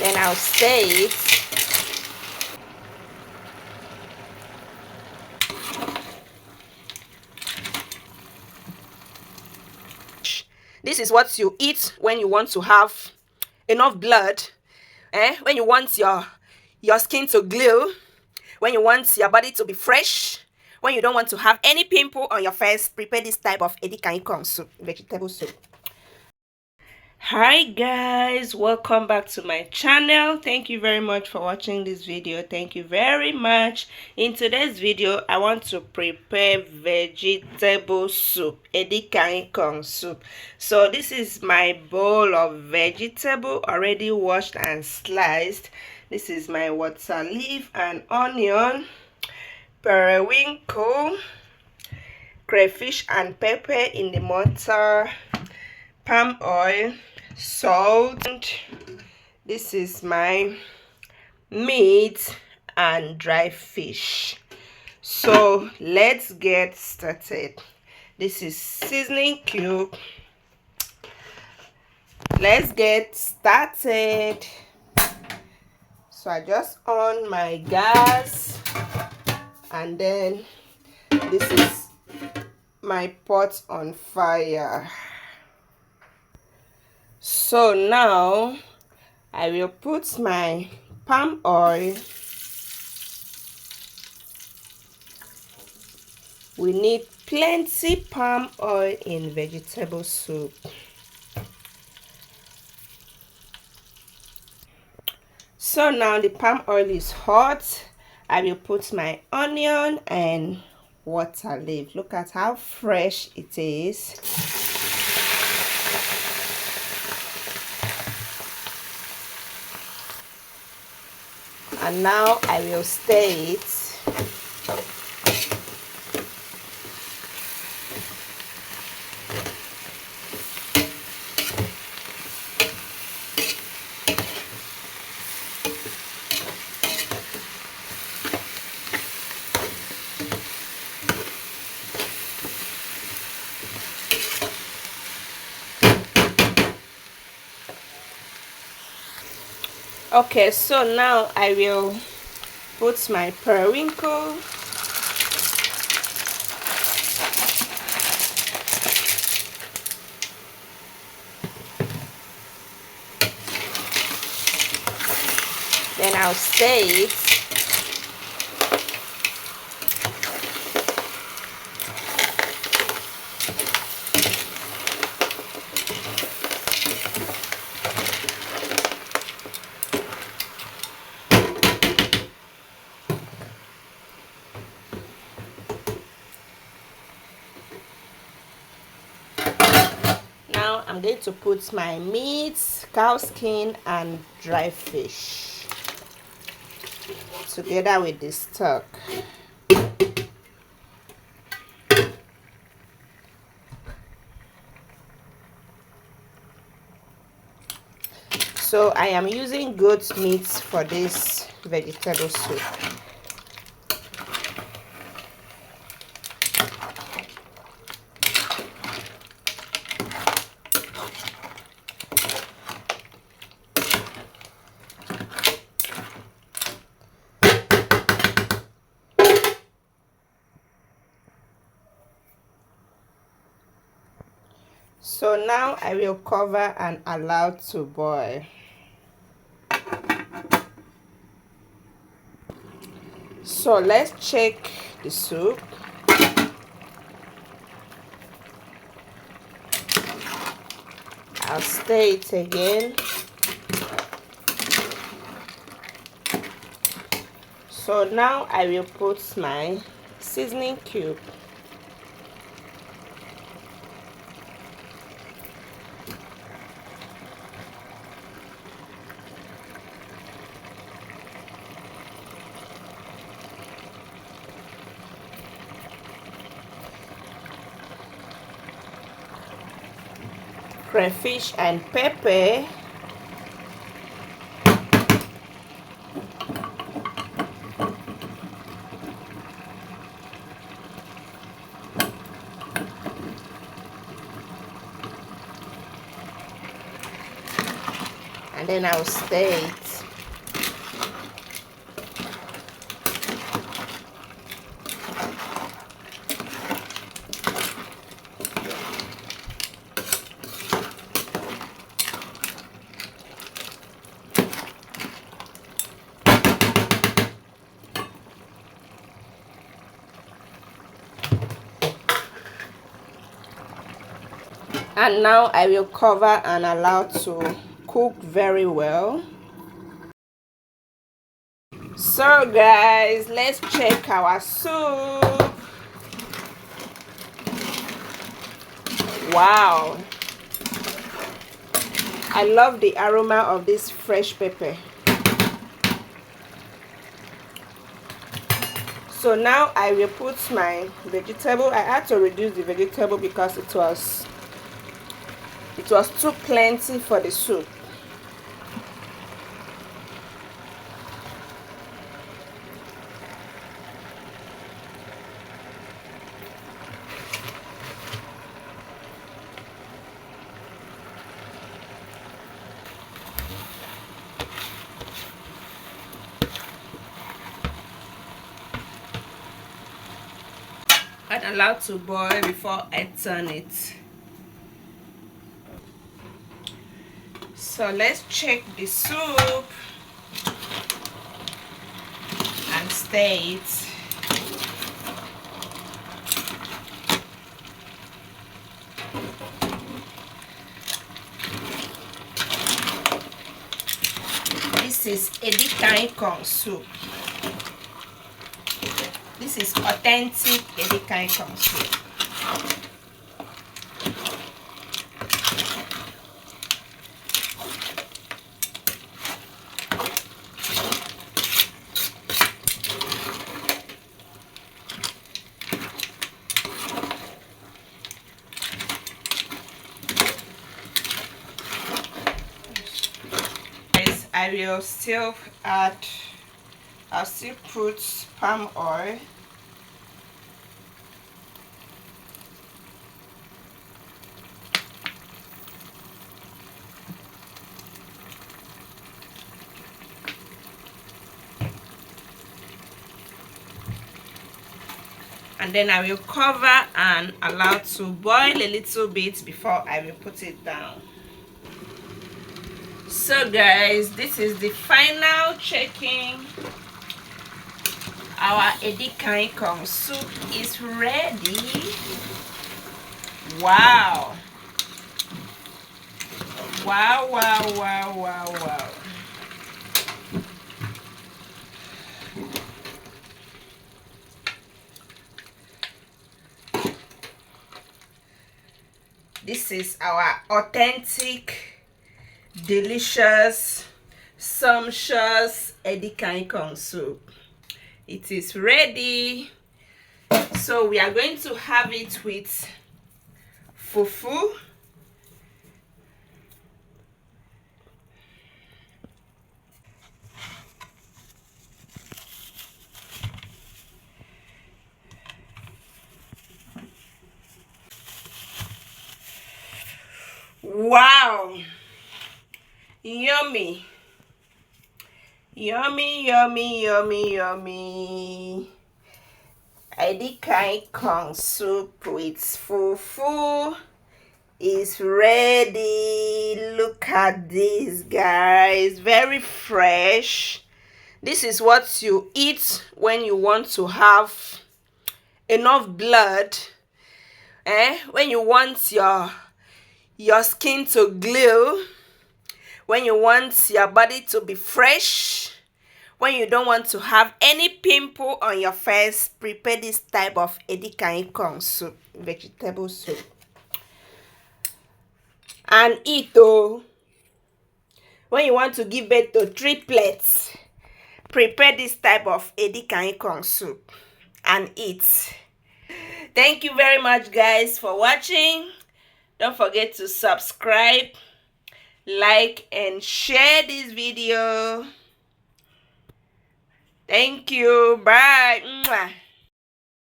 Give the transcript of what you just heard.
Then I'll stir it. This is what you eat when you want to have enough blood, when you want your skin to glow, when you want your body to be fresh, when you don't want to have any pimple on your face. Prepare this type of Edikang Ikong soup, vegetable soup. Hi guys, welcome back to my channel. Thank you very much for watching this video. Thank you very much. In today's video, I want to prepare vegetable soup, Edikang Ikong soup. So this is my bowl of vegetable already washed and sliced. This is my water leaf and onion, periwinkle, crayfish and pepper in the mortar, palm oil, salt. This is my meat and dry fish. So let's get started. This is seasoning cube. Let's get started. So I just on my gas, and then this is my pot on fire. So now I will put my palm oil. We need plenty palm oil in vegetable soup. So now the palm oil is hot. I will put my onion and water leaf. Look at how fresh it is. And now I will stir it. Okay, so now I will put my periwinkle, then I'll stir it. Now I'm going to put my meat, cow skin and dry fish together with the stock. So I am using goat meat for this vegetable soup. So now I will cover and allow to boil. So let's check the soup. I'll stir it again. So now I will put my seasoning cube. Crayfish and pepper. And then I'll stir it. And now I will cover and allow to cook very well. So guys, let's check our soup. Wow, I love the aroma of this fresh pepper. So now I will put my vegetable. I had to reduce the vegetable because it was too plenty for the soup. And allow to boil before I turn it. So let's check the soup and stir it. This is Edikang soup. This is authentic Edikang soup. I'll still put palm oil. And then I will cover and allow to boil a little bit before I will put it down. So guys, this is the final checking. Our Edikang soup is ready. Wow. Wow, wow, wow, wow, wow. This is our authentic, delicious, sumptuous Edikang soup. It is ready. So we are going to have it with fufu. Wow, yummy, yummy, yummy, yummy, yummy. Edikang soup with fufu is ready. Look at this, guys, very fresh. This is what you eat when you want to have enough blood, when you want your skin to glow, when you want your body to be fresh, when you don't want to have any pimple on your face. Prepare this type of Edikang soup, vegetable soup, and eat. Oh, when you want to give birth to triplets, prepare this type of Edikang soup and eat. Thank you very much, guys, for watching. Don't forget to subscribe, like, and share this video. Thank you. Bye. Mwah.